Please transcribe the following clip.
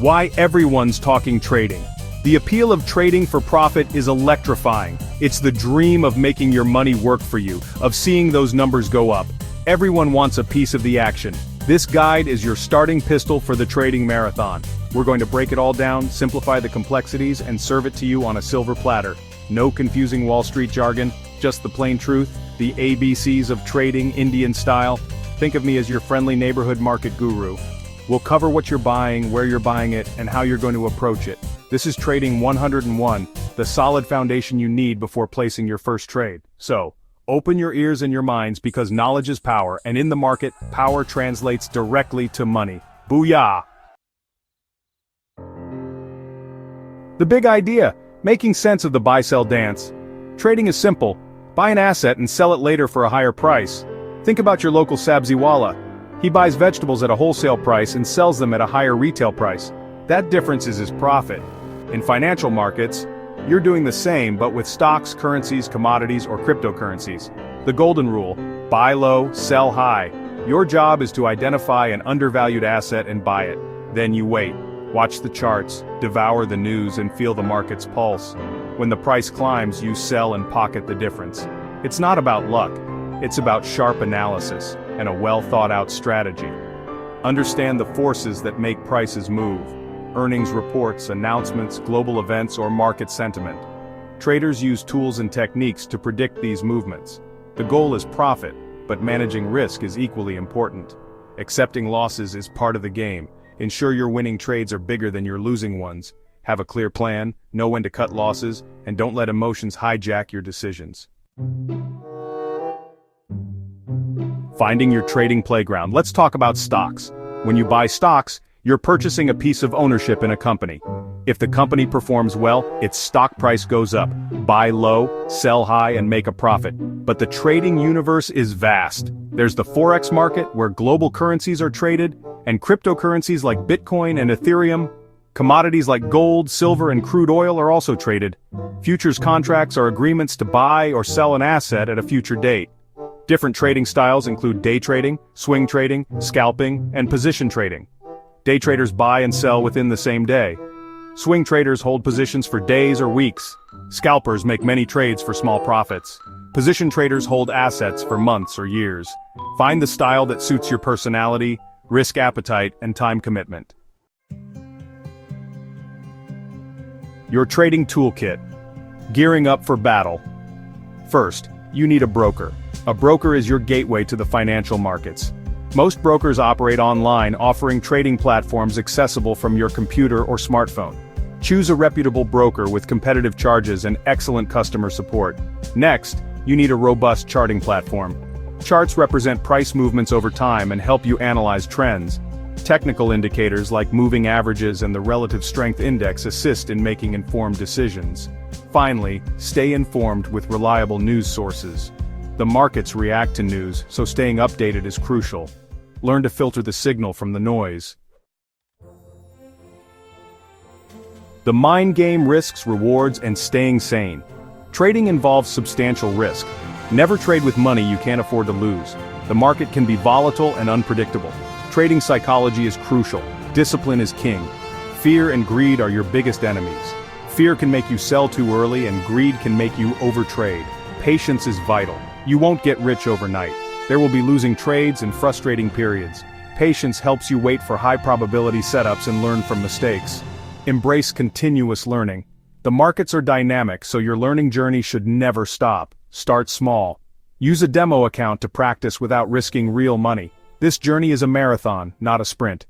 Why everyone's talking trading. The appeal of trading for profit is electrifying. It's the dream of making your money work for you, of seeing those numbers go up. Everyone wants a piece of the action. This guide is your starting pistol for the trading marathon. We're going to break it all down, simplify the complexities, and serve it to you on a silver platter. No confusing Wall Street jargon, just the plain truth, the ABCs of trading Indian style. Think of me as your friendly neighborhood market guru. We'll cover what you're buying, where you're buying it, and how you're going to approach it. This is Trading 101, the solid foundation you need before placing your first trade. So, open your ears and your minds because knowledge is power, and in the market, power translates directly to money. Booyah! The big idea, making sense of the buy-sell dance. Trading is simple. Buy an asset and sell it later for a higher price. Think about your local sabziwala. He buys vegetables at a wholesale price and sells them at a higher retail price. That difference is his profit. In financial markets, you're doing the same but with stocks, currencies, commodities, or cryptocurrencies. The golden rule, buy low, sell high. Your job is to identify an undervalued asset and buy it. Then you wait. Watch the charts, devour the news, and feel the market's pulse. When the price climbs, you sell and pocket the difference. It's not about luck. It's about sharp analysis and a well-thought-out strategy. Understand the forces that make prices move. Earnings reports, announcements, global events, or market sentiment. Traders use tools and techniques to predict these movements. The goal is profit, but managing risk is equally important. Accepting losses is part of the game. Ensure your winning trades are bigger than your losing ones. Have a clear plan, know when to cut losses, and don't let emotions hijack your decisions. Finding your trading playground. Let's talk about stocks. When you buy stocks, you're purchasing a piece of ownership in a company. If the company performs well, its stock price goes up. Buy low, sell high, and make a profit. But the trading universe is vast. There's the Forex market, where global currencies are traded, and cryptocurrencies like Bitcoin and Ethereum. Commodities like gold, silver, and crude oil are also traded. Futures contracts are agreements to buy or sell an asset at a future date. Different trading styles include day trading, swing trading, scalping, and position trading. Day traders buy and sell within the same day. Swing traders hold positions for days or weeks. Scalpers make many trades for small profits. Position traders hold assets for months or years. Find the style that suits your personality, risk appetite, and time commitment. Your trading toolkit. Gearing up for battle. First, you need a broker. A broker is your gateway to the financial markets. Most brokers operate online, offering trading platforms accessible from your computer or smartphone. Choose a reputable broker with competitive charges and excellent customer support. Next, you need a robust charting platform. Charts represent price movements over time and help you analyze trends. Technical indicators like moving averages and the relative strength index assist in making informed decisions. Finally, stay informed with reliable news sources. The markets react to news, so staying updated is crucial. Learn to filter the signal from the noise. The mind game: risks, rewards, and staying sane. Trading involves substantial risk. Never trade with money you can't afford to lose. The market can be volatile and unpredictable. Trading psychology is crucial. Discipline is king. Fear and greed are your biggest enemies. Fear can make you sell too early, and greed can make you overtrade. Patience is vital. You won't get rich overnight. There will be losing trades and frustrating periods. Patience helps you wait for high-probability setups and learn from mistakes. Embrace continuous learning. The markets are dynamic, so your learning journey should never stop. Start small. Use a demo account to practice without risking real money. This journey is a marathon, not a sprint.